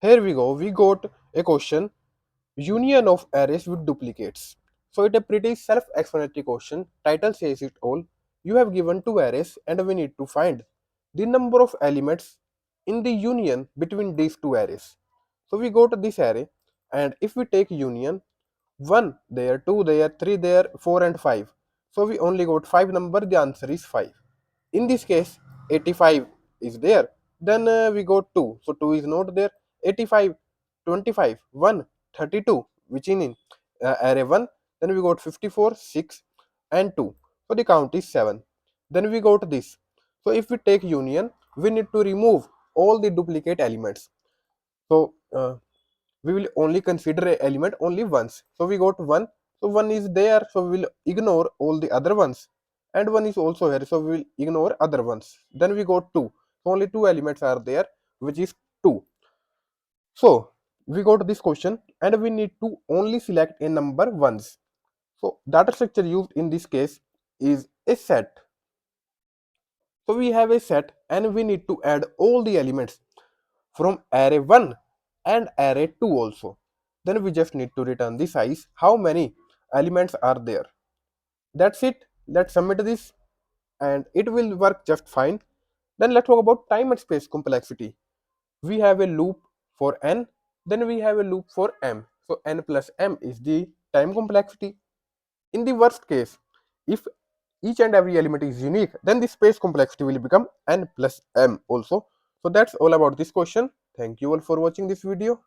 Here we go. We got a question: union of arrays with duplicates. So it's a pretty self-explanatory question. Title says it all. You have given two arrays and we need to find the number of elements in the union between these two arrays. So we go to this array, and if we take union, 1 there, 2 there, 3 there, 4 and 5. So we only got 5 number, the answer is 5. In this case, 85 is there, then we got 2. So 2 is not there. 85, 25, 1, 32, which in array 1. Then we got 54, 6 and 2. So the count is 7. Then we got this. So if we take union, we need to remove all the duplicate elements. So we will only consider a element only once. So we got 1. So 1 is there, so we will ignore all the other ones. And 1 is also here, so we will ignore other ones. Then we got 2. So only 2 elements are there, which is 2. So we got this question, and we need to only select a number once. So data structure used in this case is a set. So we have a set, and we need to add all the elements from array 1 and array 2 also. Then we just need to return the size, how many elements are there. That's it. Let's submit this and it will work just fine. Then let's talk about time and space complexity. We have a loop for n, then we have a loop for m. So n plus m is the time complexity. In the worst case, if each and every element is unique, then the space complexity will become n plus m also. So that's all about this question. Thank you all for watching this video.